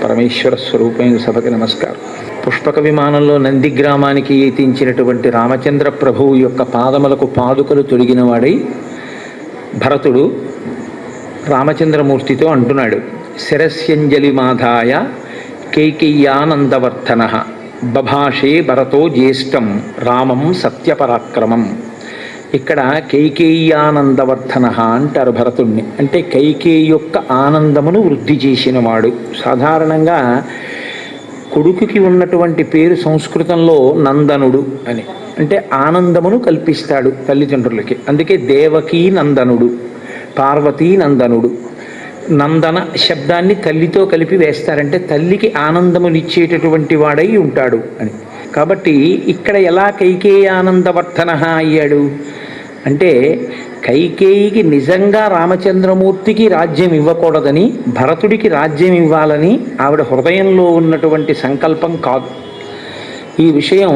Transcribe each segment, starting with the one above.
పరమేశ్వర స్వరూపమైన సభకి నమస్కారం. పుష్పక విమానంలో నంది గ్రామానికి ఎత్తించినటువంటి రామచంద్ర ప్రభువు యొక్క పాదములకు పాదుకలు తొడిగిన వాడై భరతుడు రామచంద్రమూర్తితో అంటున్నాడు, శిరస్యంజలి మాధాయ కైకేయ్యానందవర్ధన బభాషే భరతో జ్యేష్టం రామం సత్యపరాక్రమం. ఇక్కడ కైకేయ్యానందవర్ధన అంటారు భరతుణ్ణి. అంటే కైకేయి యొక్క ఆనందమును వృద్ధి చేసినవాడు. సాధారణంగా కొడుకుకి ఉన్నటువంటి పేరు సంస్కృతంలో నందనుడు అని, అంటే ఆనందమును కల్పిస్తాడు తల్లిదండ్రులకి. అందుకే దేవకీ నందనుడు, పార్వతీ నందనుడు. నందన శబ్దాన్ని తల్లితో కలిపి వేస్తారంటే తల్లికి ఆనందమునిచ్చేటటువంటి వాడై ఉంటాడు అని. కాబట్టి ఇక్కడ ఎలా కైకేయానందవర్ధన అయ్యాడు అంటే, కైకేయికి నిజంగా రామచంద్రమూర్తికి రాజ్యం ఇవ్వకూడదని, భరతుడికి రాజ్యం ఇవ్వాలని ఆవిడ హృదయంలో ఉన్నటువంటి సంకల్పం కాదు. ఈ విషయం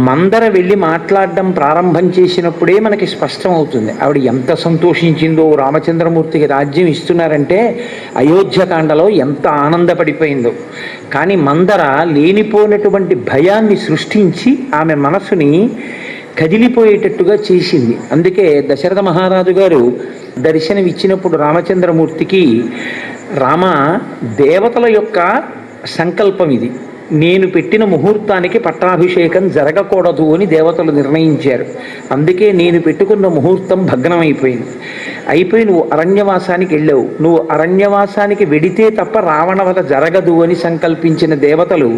మందర వెళ్ళి మాట్లాడడం ప్రారంభం చేసినప్పుడే మనకి స్పష్టం అవుతుంది. ఆవిడ ఎంత సంతోషించిందో, రామచంద్రమూర్తికి రాజ్యం ఇస్తున్నారంటే అయోధ్యకాండలో ఎంత ఆనందపడిపోయిందో. కానీ మందర లేనిపోయినటువంటి భయాన్ని సృష్టించి ఆమె మనసుని కదిలిపోయేటట్టుగా చేసింది. అందుకే దశరథ మహారాజు గారు దర్శనం ఇచ్చినప్పుడు రామచంద్రమూర్తికి, రామ, దేవతల యొక్క సంకల్పం ఇది, నేను పెట్టిన ముహూర్తానికి పట్టాభిషేకం జరగకూడదు అని దేవతలు నిర్ణయించారు. అందుకే నేను పెట్టుకున్న ముహూర్తం భగ్నమైపోయింది. అయిపోయి నువ్వు అరణ్యవాసానికి వెళ్ళావు. నువ్వు అరణ్యవాసానికి వెడితే తప్ప రావణవధ జరగదు అని సంకల్పించిన దేవతలు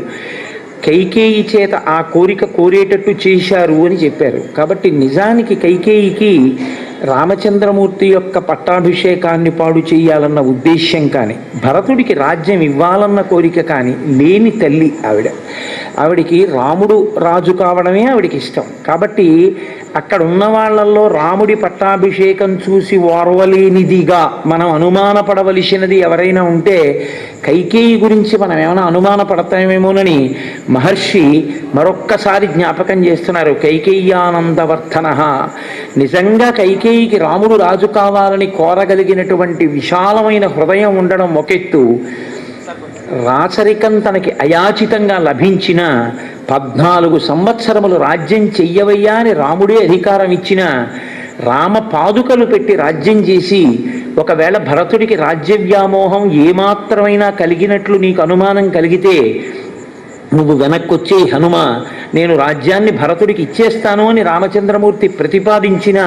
కైకేయి చేత ఆ కోరిక కోరేటట్టు చేశారు అని చెప్పారు. కాబట్టి నిజానికి కైకేయికి రామచంద్రమూర్తి యొక్క పట్టాభిషేకాన్ని పాడు చేయాలన్న ఉద్దేశ్యం కానీ, భరతుడికి రాజ్యం ఇవ్వాలన్న కోరిక కానీ లేని తల్లి ఆవిడ. ఆవిడికి రాముడు రాజు కావడమే ఆవిడికి ఇష్టం. కాబట్టి అక్కడ ఉన్న వాళ్ళల్లో రాముడి పట్టాభిషేకం చూసి ఓర్వలేనిదిగా మనం అనుమానపడవలసినది ఎవరైనా ఉంటే కైకేయి గురించి మనం ఏమైనా అనుమానపడతామేమోనని మహర్షి మరొక్కసారి జ్ఞాపకం చేస్తున్నారు. కైకేయ్యానందవర్ధన, నిజంగా కైకేయికి రాముడు రాజు కావాలని కోరగలిగినటువంటి విశాలమైన హృదయం ఉండడం ఒకెత్తు, రాచరికం తనకి అయాచితంగా లభించిన 14 సంవత్సరములు రాజ్యం చెయ్యవయ్యా అని రాముడే అధికారం ఇచ్చిన, రామ పాదుకలు పెట్టి రాజ్యం చేసి, ఒకవేళ భరతుడికి రాజ్య వ్యామోహం ఏమాత్రమైనా కలిగినట్లు నీకు అనుమానం కలిగితే నువ్వు వెనక్కొచ్చే హనుమ, నేను రాజ్యాన్ని భరతుడికి ఇచ్చేస్తాను అని రామచంద్రమూర్తి ప్రతిపాదించిన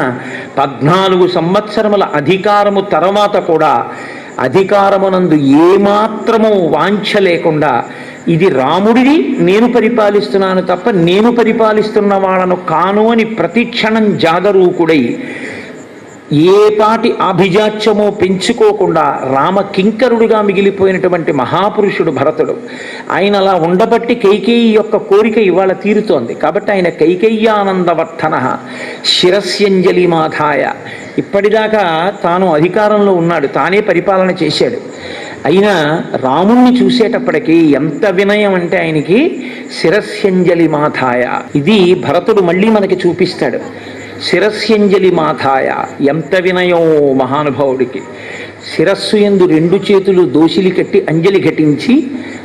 14 సంవత్సరముల అధికారము తర్వాత కూడా అధికారమునందు ఏమాత్రము వాంఛ లేకుండా, ఇది రాముడిని, నేను పరిపాలిస్తున్నాను తప్ప నేను పరిపాలిస్తున్న వాళ్ళను కాను అని ప్రతిక్షణం జాగరూకుడై ఏపాటి అభిజాత్యమో పెంచుకోకుండా రామ కింకరుడుగా మిగిలిపోయినటువంటి మహాపురుషుడు భరతుడు. ఆయన అలా ఉండబట్టి కైకేయి యొక్క కోరిక ఇవాళ తీరుతోంది. కాబట్టి ఆయన కైకేయ్యానందవర్ధన శిరస్యంజలి మాధాయ. ఇప్పటిదాకా తాను అధికారంలో ఉన్నాడు, తానే పరిపాలన చేశాడు. అయినా రాముణ్ణి చూసేటప్పటికీ ఎంత వినయం అంటే ఆయనకి శిరస్యంజలి మాధాయ. ఇది భరతుడు మళ్ళీ మనకి చూపిస్తాడు. శిరస్యంజలి మాధాయ, ఎంత వినయం మహానుభావుడికి. శిరస్సు యందు 2 చేతులు దోసిలి కట్టి అంజలి ఘటించి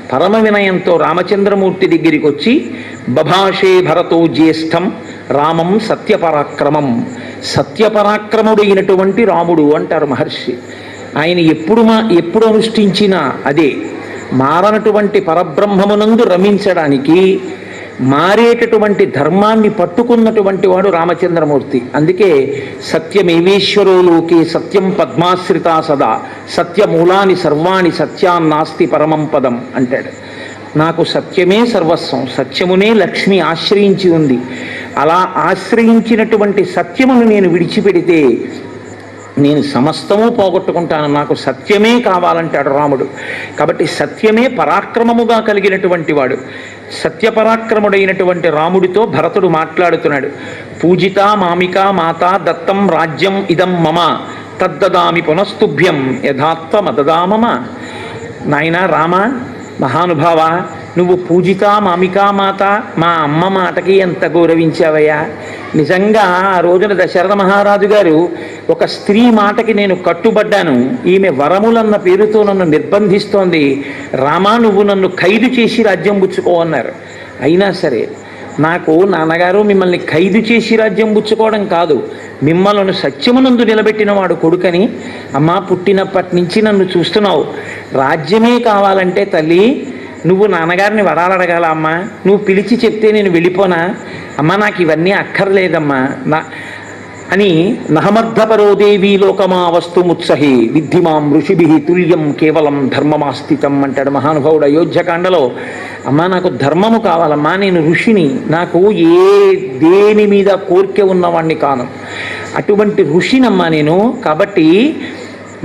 పరమ వినయంతో రామచంద్రమూర్తి దగ్గరికి వచ్చి, బభాషే భరతో జ్యేష్టం రామం సత్యపరాక్రమం. సత్యపరాక్రముడైనటువంటి రాముడు అంటారు మహర్షి. ఆయన ఎప్పుడు అనుష్ఠించినా అదే, మారనటువంటి పరబ్రహ్మమునందు రమించడానికి మారేటటువంటి ధర్మాన్ని పట్టుకున్నటువంటి వాడు రామచంద్రమూర్తి. అందుకే సత్యమేవేశ్వరో లోకే సత్యం పద్మాశ్రితా సదా సత్యమూలాని సర్వాణి సత్యాన్నాస్తి పరమం పదం అంటాడు. నాకు సత్యమే సర్వస్వం, సత్యమునే లక్ష్మి ఆశ్రయించి ఉంది. అలా ఆశ్రయించినటువంటి సత్యమును నేను విడిచిపెడితే నేను సమస్తము పోగొట్టుకుంటాను, నాకు సత్యమే కావాలంటాడు రాముడు. కాబట్టి సత్యమే పరాక్రమముగా కలిగినటువంటి వాడు. సత్యపరాక్రముడైనటువంటి రాముడితో భరతుడు మాట్లాడుతున్నాడు. పూజిత మామికా మాత దత్తం రాజ్యం ఇదం మమ తద్దదామి పునస్తుభ్యం యథాత్వమదదామమ. నాయన రామ, మహానుభావ, నువ్వు పూజిత మామికా మాత, మా అమ్మ మాటకి ఎంత గౌరవించావయ్యా. నిజంగా ఆ రోజున దశరథ మహారాజు గారు ఒక స్త్రీ మాటకి నేను కట్టుబడ్డాను, ఈమె వరములన్న పేరుతో నన్ను నిర్బంధిస్తోంది, రామా నువ్వు నన్ను ఖైదు చేసి రాజ్యం పుచ్చుకో అన్నారు. అయినా సరే నాకు నాన్నగారు మిమ్మల్ని ఖైదు చేసి రాజ్యం పుచ్చుకోవడం కాదు, మిమ్మల్ని సత్యమునందు నిలబెట్టిన వాడు కొడుకని, అమ్మా పుట్టినప్పటి నుంచి నన్ను చూస్తున్నావు, రాజ్యమే కావాలంటే తల్లి నువ్వు నాన్నగారిని వరాలు అడగాల అమ్మా, నువ్వు పిలిచి చెప్తే నేను వెళ్ళిపోనా అమ్మా, నాకు ఇవన్నీ అక్కర్లేదమ్మా అని నహమర్ధపరో దేవీ లోకమా వస్తుముత్సహి విద్ధిమాం ఋషిభి తుల్యం కేవలం ధర్మమాస్థితం అంటాడు మహానుభావుడు అయోధ్యకాండలో. అమ్మా నాకు ధర్మము కావాలమ్మా, నేను ఋషిని, నాకు దేని మీద కోరిక ఉన్నవాణ్ణి కాను, అటువంటి ఋషినమ్మా నేను, కాబట్టి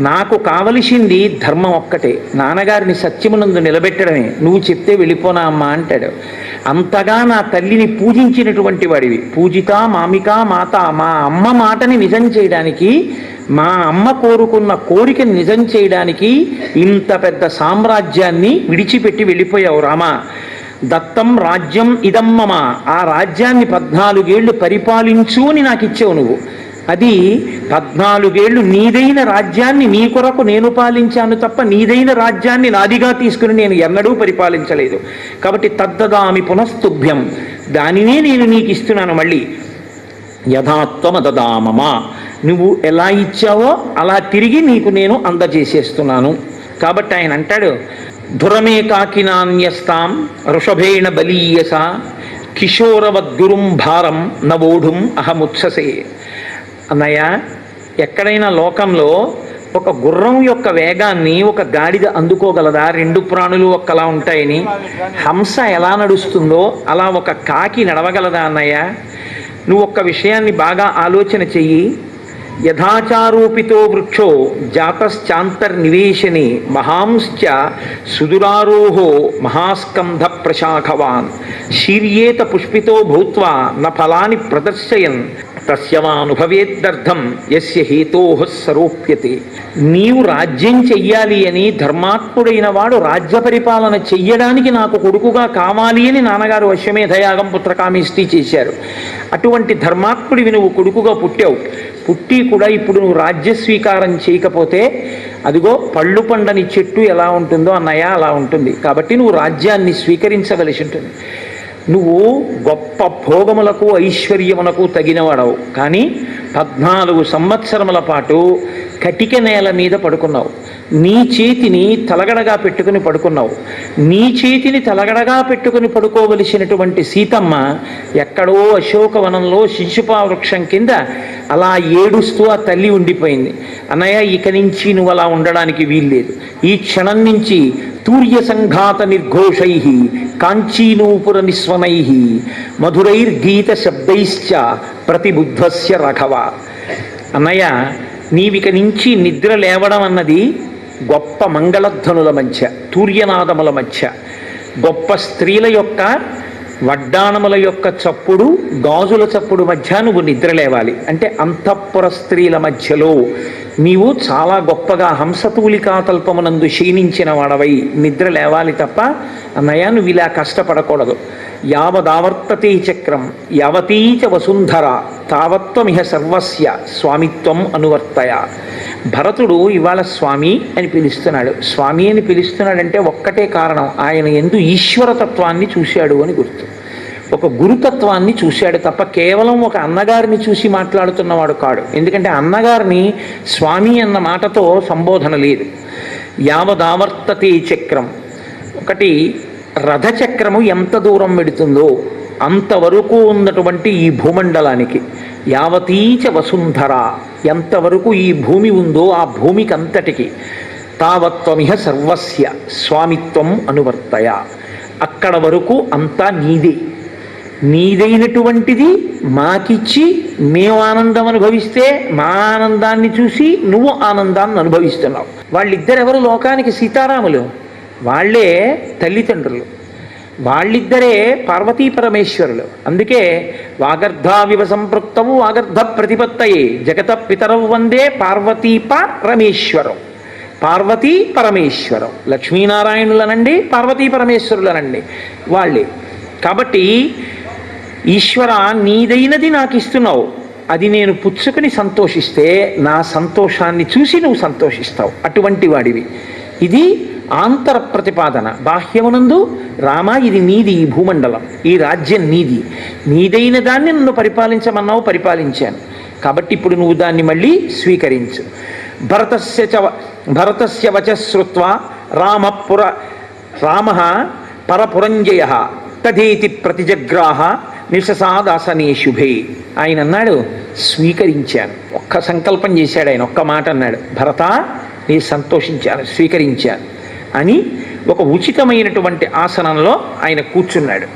నాకు కావలసింది ధర్మం ఒక్కటే, నాన్నగారిని సత్యమునందు నిలబెట్టడమే, నువ్వు చెప్తే వెళ్ళిపోనా అమ్మా అంటాడు. అంతగా నా తల్లిని పూజించినటువంటి వాడివి, పూజిత మామిక మాత, మా అమ్మ మాటని నిజం చేయడానికి, మా అమ్మ కోరుకున్న కోరికని నిజం చేయడానికి ఇంత పెద్ద సామ్రాజ్యాన్ని విడిచిపెట్టి వెళ్ళిపోయావు రామా. దత్తం రాజ్యం ఇదమ్మమ, ఆ రాజ్యాన్ని 14 ఏళ్ళు పరిపాలించు అని నాకు ఇచ్చావు నువ్వు, అది 14 ఏళ్ళు నీదైన రాజ్యాన్ని నీ కొరకు నేను పాలించాను తప్ప నీదైన రాజ్యాన్ని నాదిగా తీసుకుని నేను ఎన్నడూ పరిపాలించలేదు. కాబట్టి తద్దదామి పునస్తుభ్యం, దానినే నేను నీకు ఇస్తున్నాను మళ్ళీ. యథాత్వమదదామమ, నువ్వు ఎలా ఇచ్చావో అలా తిరిగి నీకు నేను అందజేసేస్తున్నాను. కాబట్టి ఆయన అంటాడు, ధురమే కాకినాన్యస్తాం వృషభేణ బలీయస కిశోరవద్గురుం భారం నవోఢుం అహముత్ససే. అన్నయ్య, ఎక్కడైనా లోకంలో ఒక గుర్రం యొక్క వేగాన్ని ఒక గాడిద అందుకోగలదా? 2 ప్రాణులు ఒక్కలా ఉంటాయని. హంస ఎలా నడుస్తుందో అలా ఒక కాకి నడవగలదా అన్నయ్య? నువ్వు ఒక్క విషయాన్ని బాగా ఆలోచన చెయ్యి. యథాచారూపితో వృక్షో జాతశ్చాంతర్నివేశని మహాంశ్చ సుదురారోహో మహాస్కంధ ప్రశాఖవాన్ శీర్యేత పుష్పితో భూత్వా న ఫలాని ప్రదర్శయన్ తస్యవానుభవేద్దర్థం యస్య హేతోః సరోప్యతే. నీవు రాజ్యం చెయ్యాలి అని ధర్మాత్ముడైన వాడు రాజ్య పరిపాలన చెయ్యడానికి నాకు కొడుకుగా కావాలి అని నాన్నగారు అశ్వమేధయాగం పుత్రకామేష్టి చేశారు. అటువంటి ధర్మాత్ముడివి నువ్వు కొడుకుగా పుట్టావు. పుట్టి కూడా ఇప్పుడు నువ్వు రాజ్య స్వీకారం చేయకపోతే అదిగో పళ్ళు పండని చెట్టు ఎలా ఉంటుందో అన్నయ్య అలా ఉంటుంది. కాబట్టి నువ్వు రాజ్యాన్ని స్వీకరించవలసి ఉంటుంది. నువ్వు గొప్ప భోగములకు ఐశ్వర్యమునకు తగినవాడవు, కానీ 14 సంవత్సరముల పాటు కటిక నేల మీద పడుకున్నావు. నీ చేతిని తలగడగా పెట్టుకుని పడుకున్నావు. నీ చేతిని తలగడగా పెట్టుకుని పడుకోవలసినటువంటి సీతమ్మ ఎక్కడో అశోకవనంలో శిశుపా వృక్షం కింద అలా ఏడుస్తూ ఆ తల్లి ఉండిపోయింది. అన్నయ్య, ఇక నుంచి నువ్వు అలా ఉండడానికి వీల్లేదు. ఈ క్షణం నుంచి తూర్య సంఘాత నిర్ఘోషై కాంచీనూపుర నిస్వనై మధురైర్గీత శబ్దైశ్చ ప్రతిబుద్ధస్య రాఘవ. అన్నయ్య, నీవిక నుంచి నిద్ర లేవడం అన్నది గొప్ప మంగళధ్వనుల మధ్య, తూర్యనాదముల మధ్య, గొప్ప స్త్రీల యొక్క వడ్డాణముల యొక్క చప్పుడు, గాజుల చప్పుడు మధ్య నువ్వు నిద్ర లేవాలి. అంటే అంతఃపుర స్త్రీల మధ్యలో నీవు చాలా గొప్పగా హంసతూలికాతల్పమునందు క్షీణించిన వాడవై నిద్ర లేవాలి తప్ప అన్నయ్య నువ్వు ఇలా కష్టపడకూడదు. యావదావర్తతే చక్రం యావతీచ వసుంధర తావత్వమిహ సర్వస్య స్వామిత్వం అనువర్తయ. భరతుడు ఇవాళ స్వామి అని పిలుస్తున్నాడు. స్వామి అని పిలుస్తున్నాడంటే ఒక్కటే కారణం, ఆయన యందు ఈశ్వరతత్వాన్ని చూశాడు అని గుర్తు. ఒక గురుతత్వాన్ని చూశాడు తప్ప కేవలం ఒక అన్నగారిని చూసి మాట్లాడుతున్నవాడు కాడు. ఎందుకంటే అన్నగారిని స్వామి అన్న మాటతో సంబోధన లేదు. యావదావర్తతే చక్రం, ఒకటి రథచక్రము ఎంత దూరం పెడుతుందో అంతవరకు ఉన్నటువంటి ఈ భూమండలానికి, యావతీచ వసుంధర, ఎంతవరకు ఈ భూమి ఉందో ఆ భూమికి అంతటికి, తావత్వమిహ సర్వస్య స్వామిత్వం అనువర్తయ, అక్కడ వరకు అంతా నీదే, నీదైనటువంటిది మాకిచ్చి మేము ఆనందం అనుభవిస్తే మా ఆనందాన్ని చూసి నువ్వు ఆనందాన్ని అనుభవిస్తున్నావు. వాళ్ళిద్దరెవరు లోకానికి? సీతారాములు. వాళ్లే తల్లిదండ్రులు, వాళ్ళిద్దరే పార్వతీ పరమేశ్వరులు. అందుకే వాగర్ధావివ సంపృక్తవు వాగర్ధ ప్రతిపత్తయే జగత పితరవు వందే పార్వతీ పరమేశ్వరం. పార్వతీ పరమేశ్వరం, లక్ష్మీనారాయణులనండి పార్వతీ పరమేశ్వరులనండి వాళ్ళే. కాబట్టి ఈశ్వర నీదైనది నాకు ఇస్తున్నావు, అది నేను పుచ్చుకుని సంతోషిస్తే నా సంతోషాన్ని చూసి నువ్వు సంతోషిస్తావు, అటువంటి వాడివి. ఇది ఆంతర ప్రతిపాదన. బాహ్యమునందు రామ ఇది నీది, ఈ భూమండలం, ఈ రాజ్యం నీది, నీదైన దాన్ని నన్ను పరిపాలించమన్నావు, పరిపాలించాను, కాబట్టి ఇప్పుడు నువ్వు దాన్ని మళ్ళీ స్వీకరించు. భరతస్య వచశ్రుత్వా రామ పరపురంజయ తదేతి ప్రతిజగ్రాహ నిశసాదాసనే శుభే. ఆయన అన్నాడు స్వీకరించాను, ఒక్క సంకల్పం చేశాడు ఆయన, ఒక్క మాట అన్నాడు, భరత నీ సంతోషించాను, స్వీకరించాను అని ఒక ఉచితమైనటువంటి ఆసనంలో ఆయన కూర్చున్నాడు.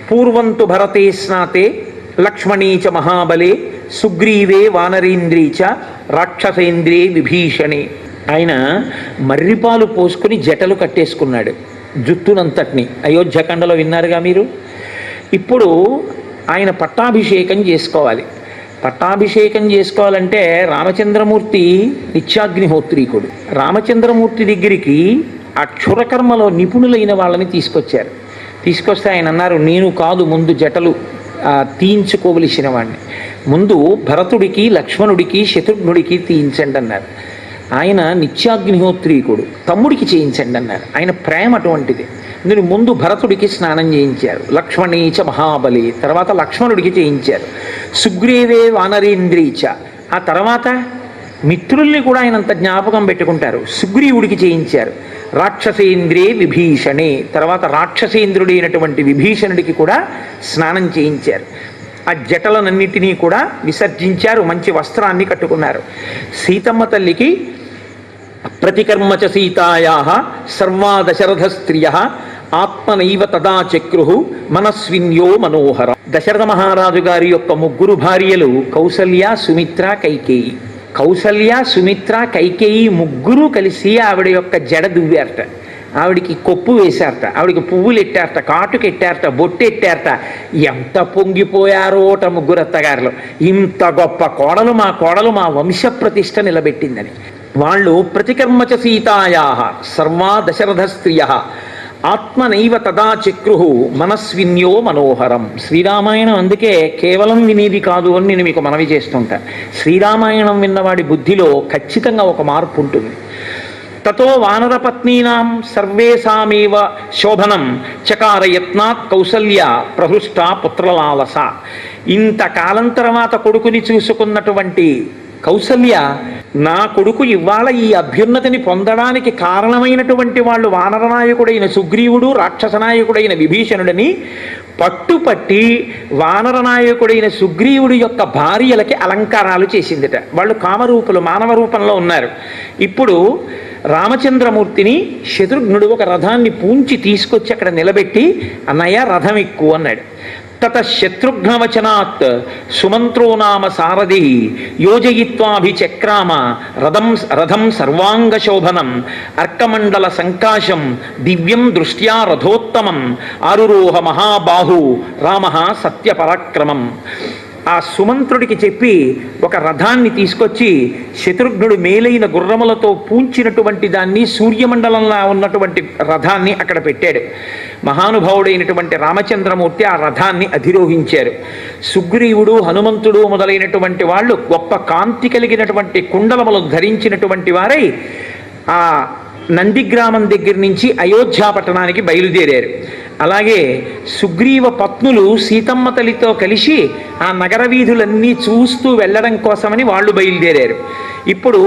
పూర్వంతు భరతే స్నాతే లక్ష్మణీచ మహాబలే సుగ్రీవే వానరేంద్రీచ రాక్షసేంద్రే విభీషణే. ఆయన మర్రిపాలు పోసుకుని జటలు కట్టేసుకున్నాడు, జుట్టునంతటిని. అయోధ్యకాండలో విన్నారుగా మీరు. ఇప్పుడు ఆయన పట్టాభిషేకం చేసుకోవాలి. పట్టాభిషేకం చేసుకోవాలంటే రామచంద్రమూర్తి నిత్యాగ్నిహోత్రీకుడు. రామచంద్రమూర్తి దగ్గరికి ఆ క్షురకర్మలో నిపుణులైన వాళ్ళని తీసుకొస్తే ఆయన అన్నారు, నేను కాదు ముందు జటలు తీయించుకోవలసిన వాడిని, ముందు భరతుడికి లక్ష్మణుడికి శత్రుఘ్నుడికి తీయించండి అన్నారు. ఆయన నిత్యాగ్నిహోత్రీకుడు, తమ్ముడికి చేయించండి అన్నారు. ఆయన ప్రేమ అటువంటిది. నేను ముందు భరతుడికి స్నానం చేయించారు, లక్ష్మణీచ మహాబలి, తర్వాత లక్ష్మణుడికి చేయించారు, సుగ్రీవే వానరేంద్రీచ, ఆ తర్వాత మిత్రుల్ని కూడా ఆయన అంత జ్ఞాపకం పెట్టుకుంటారు, సుగ్రీవుడికి చేయించారు, రాక్షసేంద్రే విభీషణే, తర్వాత రాక్షసేంద్రుడైనటువంటి విభీషణుడికి కూడా స్నానం చేయించారు. ఆ జటలనన్నిటినీ కూడా విసర్జించారు, మంచి వస్త్రాన్ని కట్టుకున్నారు. సీతమ్మ తల్లికి ప్రతికర్మచ సీతాయా సర్వా దశరథ స్త్రియ ఆత్మనైవ తదా చక్రు మనస్విన్యో మనోహర. దశరథ మహారాజు గారి యొక్క ముగ్గురు భార్యలు కౌసల్య, సుమిత్ర, కైకేయి. కౌసల్య, సుమిత్ర, కైకేయి ముగ్గురు కలిసి ఆవిడ యొక్క జడ దువ్వారట, ఆవిడికి కొప్పు వేశారట, ఆవిడికి పువ్వులు ఎట్టారట, కాటుకు ఎట్టారట, బొట్టు ఎట్టారట. ఎంత పొంగిపోయారోట ముగ్గురు అత్తగారులు, ఇంత గొప్ప కోడలు మా కోడలు మా వంశ ప్రతిష్ట నిలబెట్టిందని. వాళ్ళు ప్రతికర్మచ సీతాయా సర్వా దశరథ స్త్రియ ఆత్మనైవ తదా చక్రు మనస్విన్యో మనోహరం. శ్రీరామాయణం అందుకే కేవలం వినేది కాదు అని నేను మీకు మనవి చేస్తుంటా. శ్రీరామాయణం విన్నవాడి బుద్ధిలో ఖచ్చితంగా ఒక మార్పు ఉంటుంది. తతో వానరపత్నీనాం సర్వేషామేవ శోభనం చకార యత్నాత్ కౌసల్య ప్రహృష్ట పుత్రలాలస. ఇంతకాలం తర్వాత కొడుకుని చూసుకున్నటువంటి కౌసల్య, నా కొడుకు ఇవాళ ఈ అభ్యున్నతిని పొందడానికి కారణమైనటువంటి వాళ్ళు వానరనాయకుడైన సుగ్రీవుడు, రాక్షసనాయకుడైన విభీషణుడని పట్టుపట్టి వానరనాయకుడైన సుగ్రీవుడి యొక్క భార్యలకి అలంకారాలు చేసిందిట. వాళ్ళు కామరూపులు, మానవ రూపంలో ఉన్నారు. ఇప్పుడు రామచంద్రమూర్తిని శత్రుఘ్నుడు ఒక రథాన్ని పూంచి తీసుకొచ్చి అక్కడ నిలబెట్టి, అన్నయ్య రథం ఎక్కువ అన్నాడు. తత శత్రుఘ్నవచనాత్ సుమంత్రో నామ సారథి యోజయిత్వాభిచక్రామ రథం సర్వాంగశోభనం అర్కమండల సంకాశం దివ్యం దృష్ట్యా రథోత్తమం ఆరురోహ మహాబాహు రామ సత్యపరాక్రమం. ఆ సుమంత్రుడికి చెప్పి ఒక రథాన్ని తీసుకొచ్చి శత్రుఘ్నుడు మేలైన గుర్రములతో పూంచినటువంటి దాన్ని, సూర్యమండలంలో ఉన్నటువంటి రథాన్ని అక్కడ పెట్టాడు. మహానుభావుడైనటువంటి రామచంద్రమూర్తి ఆ రథాన్ని అధిరోహించారు. సుగ్రీవుడు, హనుమంతుడు మొదలైనటువంటి వాళ్ళు గొప్ప కాంతి కలిగినటువంటి కుండలములు ధరించినటువంటి వారై ఆ నందిగ్రామం దగ్గర నుంచి అయోధ్య పట్టణానికి బయలుదేరారు. అలాగే సుగ్రీవ పత్నులు సీతమ్మ తల్లితో కలిసి ఆ నగర వీధులన్నీ చూస్తూ వెళ్ళడం కోసమని వాళ్ళు బయలుదేరారు. ఇప్పుడు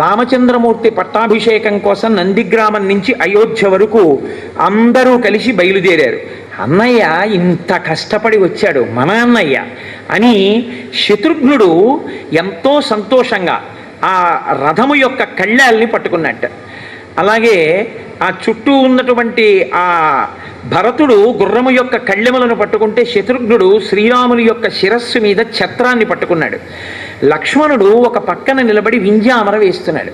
రామచంద్రమూర్తి పట్టాభిషేకం కోసం నందిగ్రామం నుంచి అయోధ్య వరకు అందరూ కలిసి బయలుదేరారు. అన్నయ్య ఇంత కష్టపడి వచ్చాడు మన అన్నయ్య అని శత్రుఘ్నుడు ఎంతో సంతోషంగా ఆ రథము యొక్క కళ్ళాల్ని పట్టుకున్నట్ట. అలాగే ఆ చుట్టూ ఉన్నటువంటి ఆ భరతుడు గుర్రము యొక్క కళ్ళెములను పట్టుకుంటే శత్రుఘ్నుడు శ్రీరాముని యొక్క శిరస్సు మీద ఛత్రాన్ని పట్టుకున్నాడు. లక్ష్మణుడు ఒక పక్కన నిలబడి వింజామర వేస్తున్నాడు.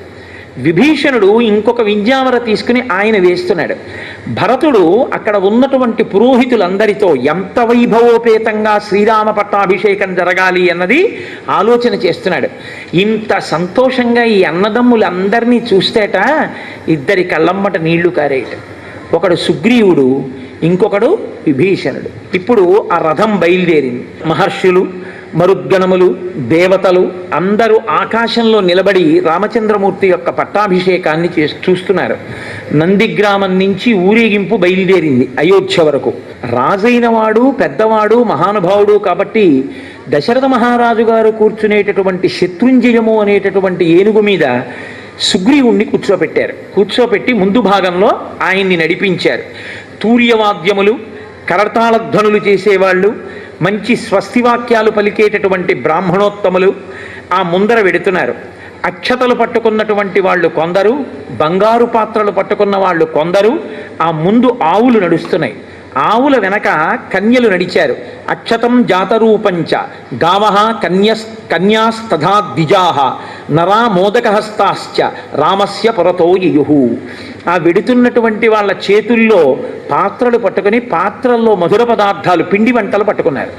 విభీషణుడు ఇంకొక వింజామర తీసుకుని ఆయన వేస్తున్నాడు. భరతుడు అక్కడ ఉన్నటువంటి పురోహితులందరితో ఎంత వైభవోపేతంగా శ్రీరామ పట్టాభిషేకం జరగాలి అన్నది ఆలోచన చేస్తున్నాడు. ఇంత సంతోషంగా ఈ అన్నదమ్ములందరినీ చూస్తేట ఇద్దరి కళ్ళమ్మట నీళ్లు కారేట. ఒకడు సుగ్రీవుడు, ఇంకొకడు విభీషణుడు. ఇప్పుడు ఆ రథం బయలుదేరింది. మహర్షులు, మరుద్గణములు, దేవతలు అందరూ ఆకాశంలో నిలబడి రామచంద్రమూర్తి యొక్క పట్టాభిషేకాన్ని చూస్తున్నారు. నందిగ్రామం నుంచి ఊరేగింపు బయలుదేరింది అయోధ్య వరకు. రాజైన వాడు పెద్దవాడు మహానుభావుడు కాబట్టి దశరథ మహారాజు గారు కూర్చునేటటువంటి శత్రుంజయము అనేటటువంటి ఏనుగు మీద సుగ్రీవుణ్ణి కూర్చోపెట్టి ముందు భాగంలో ఆయన్ని నడిపించారు. తూర్యవాద్యములు, కరతాళధ్వనులు చేసేవాళ్ళు, మంచి స్వస్తివాక్యాలు పలికేటటువంటి బ్రాహ్మణోత్తములు ఆ ముందర వెడుతున్నారు. అక్షతలు పట్టుకున్నటువంటి వాళ్ళు కొందరు, బంగారు పాత్రలు పట్టుకున్న వాళ్ళు కొందరు. ఆ ముందు ఆవులు నడుస్తున్నాయి. ఆవుల వెనక కన్యలు నడిచారు. అక్షతం జాతరూపంచ గావః కన్యాస్తథా ద్విజాః నరా మోదకహస్తాశ్చ రామస్య పురతో యయుః. ఆ వెడుతున్నటువంటి వాళ్ళ చేతుల్లో పాత్రలు పట్టుకుని పాత్రల్లో మధుర పదార్థాలు, పిండి వంటలు పట్టుకున్నారు.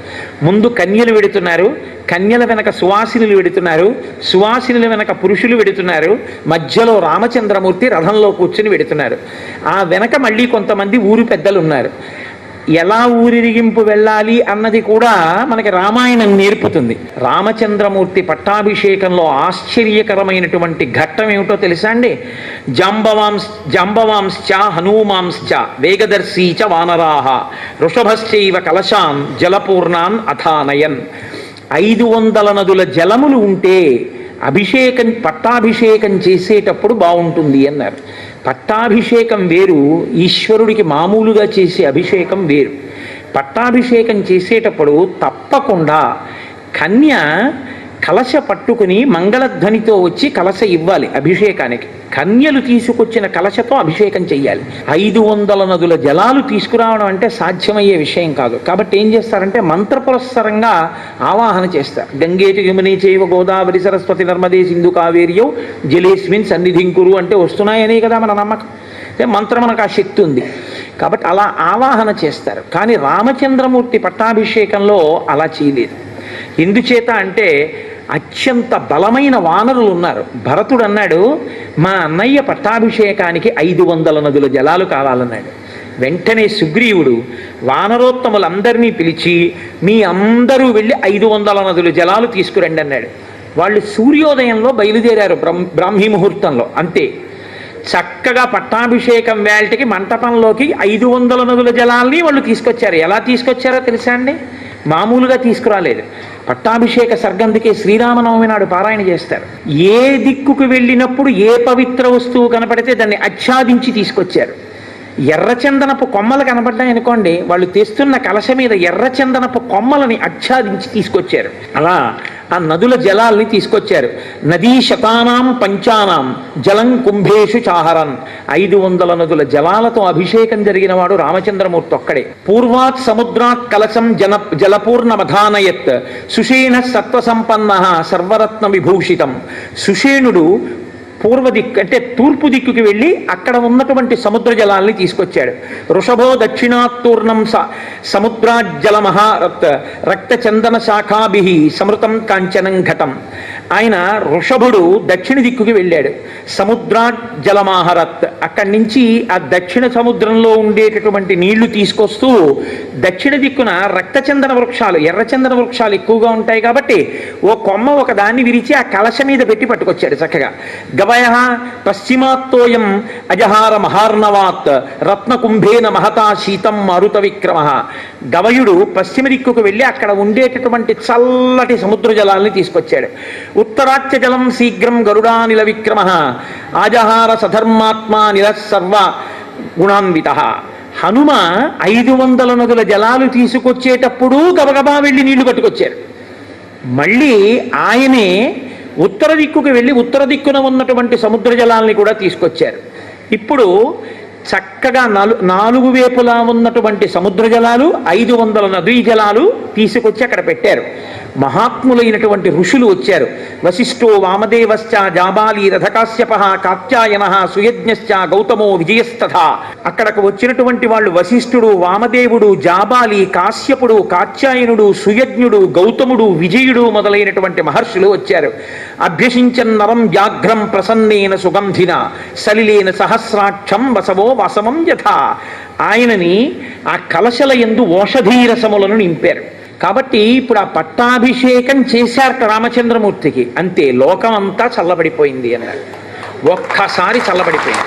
ముందు కన్యలు వెడుతున్నారు, కన్యల వెనక సువాసినులు వెడుతున్నారు, సువాసినుల వెనక పురుషులు వెడుతున్నారు, మధ్యలో రామచంద్రమూర్తి రథంలో కూర్చుని వెడుతున్నారు. ఆ వెనక మళ్ళీ కొంతమంది ఊరు పెద్దలు ఉన్నారు. ఎలా ఊరిరిగింపు వెళ్ళాలి అన్నది కూడా మనకి రామాయణం నేర్పుతుంది. రామచంద్రమూర్తి పట్టాభిషేకంలో ఆశ్చర్యకరమైనటువంటి ఘట్టం ఏమిటో తెలుసా అండి? జాంబవాంశ్చ హనూమాంశ్చ వేగదర్శీచ వానరాహ వృషభశ్చైవ కలశాన్ జలపూర్ణాన్ అథానయన్. 500 నదుల జలములు ఉంటే పట్టాభిషేకం చేసేటప్పుడు బాగుంటుంది అన్నారు. పట్టాభిషేకం వేరు, ఈశ్వరుడికి మామూలుగా చేసే అభిషేకం వేరు. పట్టాభిషేకం చేసేటప్పుడు తప్పకుండా కన్య కలశ పట్టుకుని మంగళధ్వనితో వచ్చి కలశ ఇవ్వాలి అభిషేకానికి. కన్యలు తీసుకొచ్చిన కలశతో అభిషేకం చెయ్యాలి. 500 నదుల జలాలు తీసుకురావడం అంటే సాధ్యమయ్యే విషయం కాదు. కాబట్టి ఏం చేస్తారంటే మంత్రపురస్సరంగా ఆవాహన చేస్తారు. గంగేచ యమునే చైవ గోదావరి సరస్వతి నర్మదే సింధు కావేర్యౌ జలేస్మిన్ సన్నిధింకురు అంటే వస్తున్నాయనే కదా మన నమ్మకం. మంత్రం మనకు ఆ శక్తి ఉంది కాబట్టి అలా ఆవాహన చేస్తారు. కానీ రామచంద్రమూర్తి పట్టాభిషేకంలో అలా చేయలేదు. ఎందుచేత అంటే అత్యంత బలమైన వానరులు ఉన్నారు. భరతుడు అన్నాడు, మా అన్నయ్య పట్టాభిషేకానికి 500 నదుల జలాలు కావాలన్నాడు. వెంటనే సుగ్రీవుడు వానరోత్తములందరినీ పిలిచి మీ అందరూ వెళ్ళి 500 నదుల జలాలు తీసుకురండి అన్నాడు. వాళ్ళు సూర్యోదయంలో బయలుదేరారు, బ్రాహ్మీ ముహూర్తంలో. అంతే, చక్కగా పట్టాభిషేకం వేళటికి మంటపంలోకి 500 నదుల జలాల్ని వాళ్ళు తీసుకొచ్చారు. ఎలా తీసుకొచ్చారో తెలుసా అండి? మామూలుగా తీసుకురాలేదు. పట్టాభిషేక సర్గందుకే శ్రీరామనవమి నాడు పారాయణ చేస్తారు. ఏ దిక్కుకు వెళ్ళినప్పుడు ఏ పవిత్ర వస్తువు కనపడితే దాన్ని ఆచ్ఛాదించి తీసుకొచ్చారు. ఎర్రచందనపు కొమ్మలు కనపడ్డాయి అనుకోండి, వాళ్ళు తెస్తున్న కలశ మీద ఎర్రచందనపు కొమ్మలని ఆచ్ఛాదించి తీసుకొచ్చారు. అలా ఆ నదుల జలాల్ని తీసుకొచ్చారు. నదీ శతానాం పంచానాం జలం కుంభేషు చాహరన్. 500 నదుల జలాలతో అభిషేకం జరిగిన వాడు రామచంద్రమూర్తి ఒక్కడే. పూర్వాత్ సముద్రాత్ కలశం జలపూర్ణమధానయత్ సుషేణ సత్వసంపన్న సర్వరత్న విభూషితం. సుషేణుడు పూర్వ దిక్కు అంటే తూర్పు దిక్కుకి వెళ్ళి అక్కడ ఉన్నటువంటి సముద్ర జలాల్ని తీసుకొచ్చాడు. వృషభో దక్షిణాత్తూర్ణం సముద్రాజ్జలమహారత్ రక్తచందన శాఖాభి సమృతం కాంచనం ఘటం. ఆయన వృషభుడు దక్షిణ దిక్కుకి వెళ్ళాడు. సముద్రాజ్జలమహారత్ అక్కడి నుంచి ఆ దక్షిణ సముద్రంలో ఉండేటటువంటి నీళ్లు తీసుకొస్తూ దక్షిణ దిక్కున రక్తచందన వృక్షాలు, ఎర్రచందన వృక్షాలు ఎక్కువగా ఉంటాయి కాబట్టి ఓ కొమ్మ ఒక దాన్ని విరిచి ఆ కలశ మీద పెట్టి పట్టుకొచ్చాడు చక్కగా. గవయ పశ్చిమాత్తోయం అజహార మహార్ణవాత్ రత్నకుంభేన మహతా శీతం మారుత విక్రమ. గవయుడు పశ్చిమ దిక్కుకు వెళ్ళి అక్కడ ఉండేటటువంటి చల్లటి సముద్ర జలాల్ని తీసుకొచ్చాడు. ఉత్తరాచ్య జలం శీఘ్రం గరుడానిల విక్రమ ఆజహార సధర్మాత్మా నిల సర్వ గుణాన్విత. హనుమ 500 నదుల జలాలు తీసుకొచ్చేటప్పుడు గబగబా వెళ్ళి నీళ్లు పట్టుకొచ్చారు. మళ్ళీ ఆయనే ఉత్తర దిక్కుకు వెళ్ళి ఉత్తర దిక్కున ఉన్నటువంటి సముద్ర జలాల్ని కూడా తీసుకొచ్చారు. ఇప్పుడు చక్కగా 4 వైపులా ఉన్నటువంటి సముద్ర జలాలు 500 నదీ జలాలు తీసుకొచ్చి అక్కడ పెట్టారు. మహాత్ములైనటువంటి ఋషులు వచ్చారు. వశిష్ఠో వామదేవశ్చ జాబాలి రథకాశ్యప కాత్యాయన సుయజ్ఞశ్చ గౌతమో విజయస్తథ. అక్కడకు వచ్చినటువంటి వాళ్ళు వశిష్ఠుడు, వామదేవుడు, జాబాలి, కాశ్యపుడు, కాత్యాయనుడు, సుయజ్ఞుడు, గౌతముడు, విజయుడు మొదలైనటువంటి మహర్షులు వచ్చారు. అభ్యసించన్ నరం వ్యాఘ్రం ప్రసన్నేన సుగంధిన సలిలేన సహస్రాక్షం వసవో వసమం యథ. ఆయనని ఆ కలశల యందు ఓషధీరసములను నింపారు. కాబట్టి ఇప్పుడు ఆ పట్టాభిషేకం చేశారట రామచంద్రమూర్తికి, అంతే లోకం అంతా చల్లబడిపోయింది అన్నాడు. ఒక్కసారి చల్లబడిపోయింది.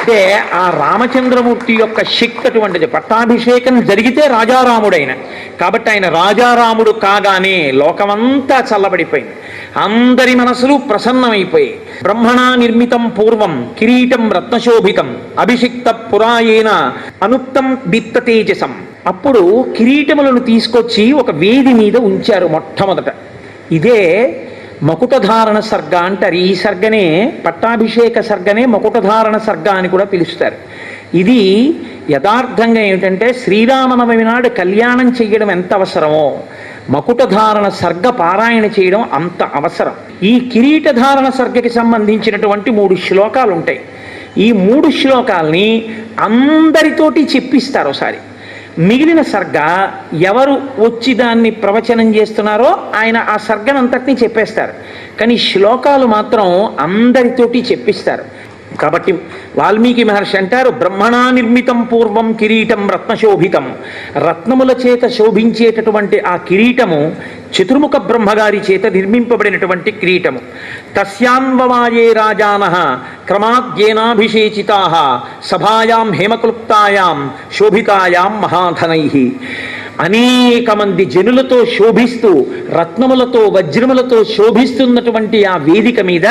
అంటే ఆ రామచంద్రమూర్తి యొక్క శక్తి అటువంటిది. పట్టాభిషేకం జరిగితే రాజారాముడైన, కాబట్టి ఆయన రాజారాముడు కాగానే లోకమంతా చల్లబడిపోయింది. అందరి మనసులు ప్రసన్నమైపోయాయి. బ్రహ్మణా నిర్మితం పూర్వం కిరీటం రత్నశోభితం అభిషిక్త పురాయేన అనుక్తం దీప్త తేజసం. అప్పుడు కిరీటములను తీసుకొచ్చి ఒక వేది మీద ఉంచారు మొట్టమొదట. ఇదే మకుటధారణ సర్గ అంటారు. ఈ సర్గనే, పట్టాభిషేక సర్గనే మకుటధారణ సర్గ అని కూడా పిలుస్తారు. ఇది యథార్థంగా ఏమిటంటే శ్రీరామనవమి నాడు కళ్యాణం చెయ్యడం ఎంత అవసరమో మకుటధారణ సర్గ పారాయణ చేయడం అంత అవసరం. ఈ కిరీటధారణ సర్గకి సంబంధించినటువంటి 3 శ్లోకాలు ఉంటాయి. ఈ 3 శ్లోకాల్ని అందరితోటి చెప్పిస్తారు ఒకసారి. మిగిలిన సర్గ ఎవరు వచ్చి దాన్ని ప్రవచనం చేస్తున్నారో ఆయన ఆ సర్గనంతటినీ చెప్పేస్తారు. కానీ శ్లోకాలు మాత్రం అందరితోటి చెప్పిస్తారు. కాబట్టి వాల్మీకి మహర్షి అంటారు, బ్రహ్మణా నిర్మితం పూర్వం కిరీటం రత్నశోభితం. రత్నముల చేత శోభించేటటువంటి ఆ కిరీటము చతుర్ముఖ బ్రహ్మగారి చేత నిర్మింపబడినటువంటి కిరీటము. తస్యాన్వవాయే రాజానః క్రమాద్యేనాభిషేచితాః సభాయాం హేమక్లుప్తాయాం శోభితాయాం మహాధనైః. అనేక మంది జనులతో శోభిస్తూ రత్నములతో వజ్రములతో శోభిస్తున్నటువంటి ఆ వేదిక మీద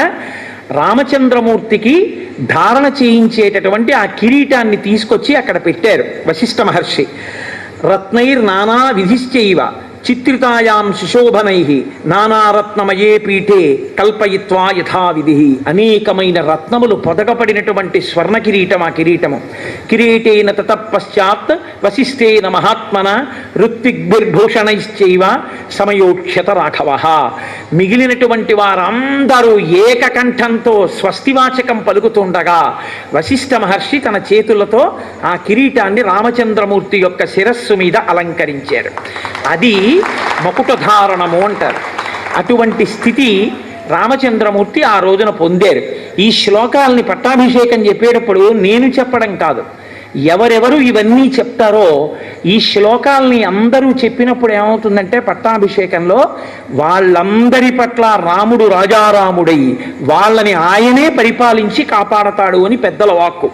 రామచంద్రమూర్తికి ధారణ చేయించేటటువంటి ఆ కిరీటాన్ని తీసుకొచ్చి అక్కడ పెట్టారు వశిష్ఠ మహర్షి. రత్నైర్ నానా విధిశ్చైవ చిత్రితాయాం సుశోభనై నానారత్నమయే పీఠే కల్పయిత్వా యథావిధి. అనేకమైన రత్నములు పొదగపడినటువంటి స్వర్ణ కిరీటం ఆ కిరీటము. కిరీటేన తతపశ్చాత్ వశిష్ఠేన మహాత్మన ఋత్విగ్భిర్భూషణైశ్చైవ సమయోక్షత రాఘవ. మిగిలినటువంటి వారందరూ ఏకకంఠంతో స్వస్తివాచకం పలుకుతుండగా వశిష్ఠ మహర్షి తన చేతులతో ఆ కిరీటాన్ని రామచంద్రమూర్తి యొక్క శిరస్సు మీద అలంకరించారు. అది మకుటధారణము అంటారు. అటువంటి స్థితి రామచంద్రమూర్తి ఆ రోజున పొందారు. ఈ శ్లోకాలని పట్టాభిషేకం చెప్పేటప్పుడు నేను చెప్పడం కాదు, ఎవరెవరు ఇవన్నీ చెప్తారో ఈ శ్లోకాలని అందరూ చెప్పినప్పుడు ఏమవుతుందంటే పట్టాభిషేకంలో వాళ్ళందరి పట్ల రాముడు రాజారాముడై వాళ్ళని ఆయనే పరిపాలించి కాపాడతాడు అని పెద్దల వాక్కు.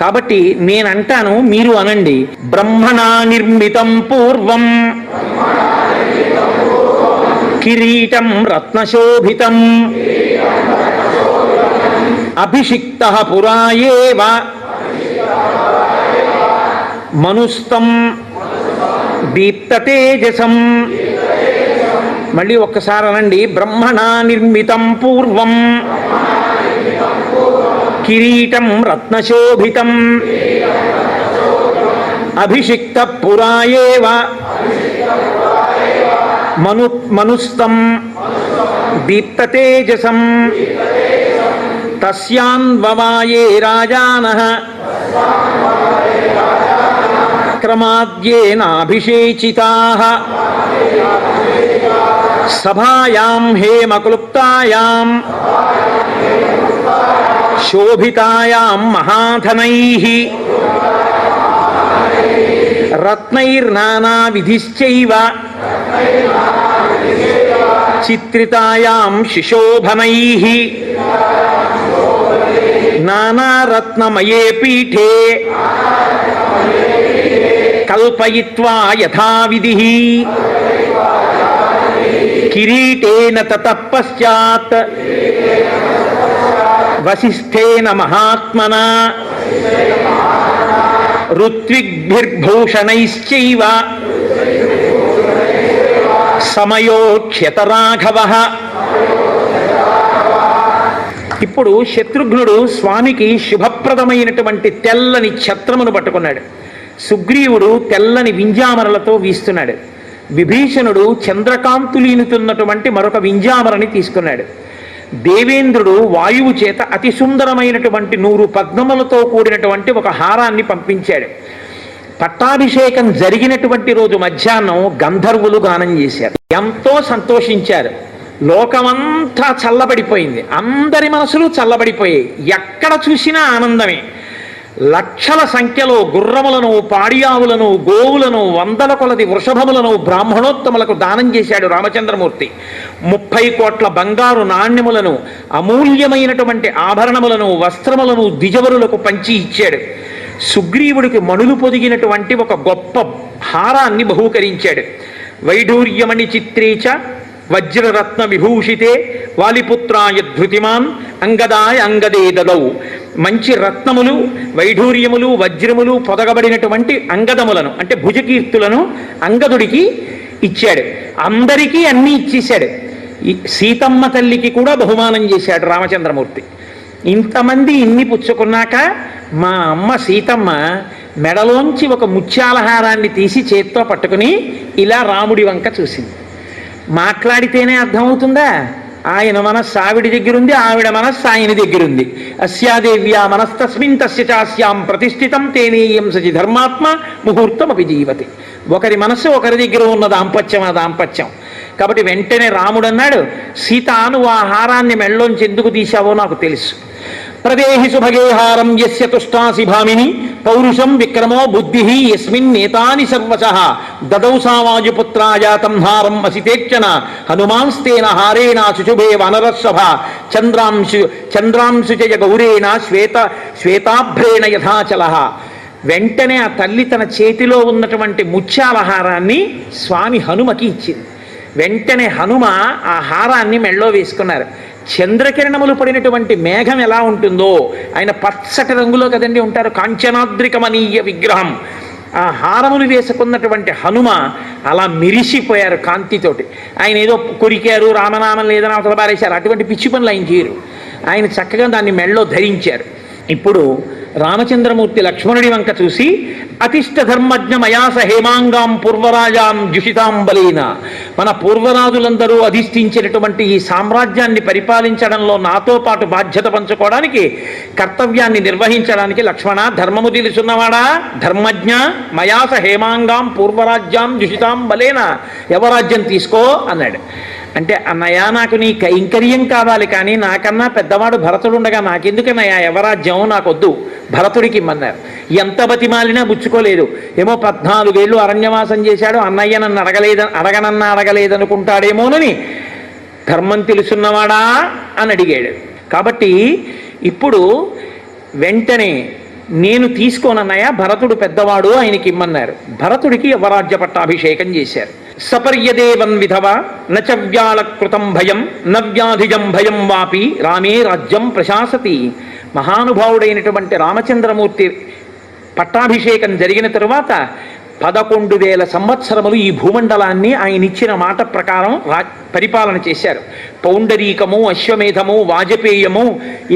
కాబట్టి నేనంటాను, మీరు అనండి. బ్రహ్మణా నిర్మితం పూర్వం కిరీటం రత్నశోభితం అభిషిక్తః పురాయేవ మనుస్తం దీప్తతేజసం. మళ్ళీ ఒక్కసారి అనండి. బ్రహ్మణా నిర్మితం పూర్వం కిరీటం రత్నశోభితం అభిషిక్త పురాయేవ మనుస్తం దీప్తతేజసం తస్యాన్వవాయే రాజానః క్రమాద్యేనాభిషేచితాః సభాయాం హేమక్లుప్తాయాం శోభితాయాం మహాధనైః రత్నైర్నానా విధిశ్చైవ చిత్రితాయాం శిశోభనైః నానారత్నమయే పీఠే కల్పయిత్వా యథావిధిః కిరీటేన తతః పశ్చాత్ వశిష్ఠేన మహాత్మనా ఋత్విగ్భిర్భూషణైశ్చైవ సమయోక్ష్యత రాఘవః. ఇప్పుడు శత్రుఘ్నుడు స్వామికి శుభప్రదమైనటువంటి తెల్లని ఛత్రమును పట్టుకున్నాడు. సుగ్రీవుడు తెల్లని వింజామరలతో వీస్తున్నాడు. విభీషణుడు చంద్రకాంతులీనుతున్నటువంటి మరొక వింజామరని తీసుకున్నాడు. దేవేంద్రుడు వాయువు చేత అతి సుందరమైనటువంటి 100 పద్మములతో కూడినటువంటి ఒక హారాన్ని పంపించాడు. పట్టాభిషేకం జరిగినటువంటి రోజు మధ్యాహ్నం గంధర్వులు గానం చేశారు. ఎంతో సంతోషించారు. లోకమంతా చల్లబడిపోయింది. అందరి మనసులు చల్లబడిపోయాయి. ఎక్కడ చూసినా ఆనందమే. లక్షల సంఖ్యలో గుర్రములను, పాడియావులను, గోవులను, వందల కొలది వృషభములను బ్రాహ్మణోత్తములకు దానం చేశాడు రామచంద్రమూర్తి. 30 కోట్ల బంగారు నాణ్యములను, అమూల్యమైనటువంటి ఆభరణములను, వస్త్రములను ద్విజవరులకు పంచి ఇచ్చాడు. సుగ్రీవుడికి మణులు పొదిగినటువంటి ఒక గొప్ప హారాన్ని బహూకరించాడు. వైఢూర్యమణి చిత్రేచ వజ్రరత్న విభూషితే వాలిపుత్రాయ ధృతిమాన్ అంగదాయ అంగదే దదౌ. మంచి రత్నములు, వైఢూర్యములు, వజ్రములు పొదగబడినటువంటి అంగదములను అంటే భుజకీర్తులను అంగదుడికి ఇచ్చాడు. అందరికీ అన్నీ ఇచ్చేశాడు. సీతమ్మ తల్లికి కూడా బహుమానం చేశాడు రామచంద్రమూర్తి. ఇంతమంది ఇన్ని పుచ్చుకున్నాక మా అమ్మ సీతమ్మ మెడలోంచి ఒక ముత్యాలహారాన్ని తీసి చేత్తో పట్టుకుని ఇలా రాముడి వంక చూసింది. మాట్లాడితేనే అర్థమవుతుందా? ఆయన మనస్సు ఆవిడి దగ్గరుంది, ఆవిడ మనస్సు ఆయన దగ్గరుంది. అస్యాదేవ్యా మనస్తస్మిన్ తస్య చాస్యాం ప్రతిష్ఠితం తేనేయం సచి ధర్మాత్మ ముహూర్తం అపి జీవతి. ఒకరి మనస్సు ఒకరి దగ్గర ఉన్న దాంపత్యం ఆ దాంపత్యం. కాబట్టి వెంటనే రాముడు అన్నాడు, సీత నువ్వు ఆ హారాన్ని మెళ్ళలోంచి ఎందుకు తీశావో నాకు తెలుసు. ప్రదేహి సుభగేహారం యస్య తుష్టాసి భామిని పౌరుషం విక్రమో బుద్ధి యస్మిన్ నేతాని సర్వశః దదౌ సావాయుపుత్రాయాతం హారం అసితేక్షణ హనుమాంస్తేన హారేణ శుశుభే వనరస్సభ చంద్రాంశు జయ గౌరేణ శ్వేతాభ్రేణ యథాచలః. వెంటనే ఆ తల్లి తన చేతిలో ఉన్నటువంటి ముత్యాలహారాన్ని స్వామి హనుమకి ఇచ్చింది. వెంటనే హనుమ ఆ హారాన్ని మెళ్ళో వేసుకున్నారు. చంద్రకిరణములు పడినటువంటి మేఘం ఎలా ఉంటుందో ఆయన పచ్చటి రంగులో కదండి ఉంటారు, కాంచనాద్రికమనీయ విగ్రహం. ఆ హారములు వేసుకున్నటువంటి హనుమ అలా మెరిసిపోయారు కాంతితోటి. ఆయన ఏదో కొరికారు, రామనామం లేదని అవతల పారేశారు, అటువంటి పిచ్చి పనులు ఆయన చేయరు. ఆయన చక్కగా దాన్ని మెళ్ళో ధరించారు. ఇప్పుడు రామచంద్రమూర్తి లక్ష్మణుడి వంక చూసి అతిష్ట ధర్మజ్ఞ మయాస హేమాంగాం పూర్వరాజాం జుషితాం బలేన. మన పూర్వరాజులందరూ అధిష్ఠించినటువంటి ఈ సామ్రాజ్యాన్ని పరిపాలించడంలో నాతో పాటు బాధ్యత పంచుకోవడానికి, కర్తవ్యాన్ని నిర్వహించడానికి లక్ష్మణ ధర్మము తెలుసున్నవాడా, ధర్మజ్ఞ మయాస హేమాంగాం పూర్వరాజ్యాం జుషితాం బలేన, యవరాజ్యం తీసుకో అన్నాడు. అంటే అన్నయ్య నాకు నీ కైంకర్యం కావాలి, కానీ నాకన్నా పెద్దవాడు భరతుడు ఉండగా నాకెందుకన్నయ్య యవరాజ్యం, నాకొద్దు, భరతుడికి ఇమ్మన్నారు. ఎంత బతిమాలినా బుచ్చుకోలేదు. ఏమో 14 ఏళ్ళు అరణ్యవాసం చేశాడు, అన్నయ్య నన్ను అడగలేదనుకుంటాడేమోనని ధర్మం తెలుసున్నవాడా అని అడిగాడు. కాబట్టి ఇప్పుడు వెంటనే నేను తీసుకోనన్నయ్య, భరతుడు పెద్దవాడు, ఆయనకి ఇమ్మన్నారు. భరతుడికి యవరాజ్య పట్టాభిషేకం చేశారు. సపర్యదేవన్ విధవ నచ వ్యాళకృతం భయం నవ్యాధిజం భయం వాపి రామే రాజ్యం ప్రశాసతి. మహానుభావుడైనటువంటి రామచంద్రమూర్తి పట్టాభిషేకం జరిగిన తరువాత 11,000 సంవత్సరములు ఈ భూమండలాన్ని ఆయన ఇచ్చిన మాట ప్రకారం పరిపాలన చేశారు. పౌండరీకము, అశ్వమేధము, వాజపేయము,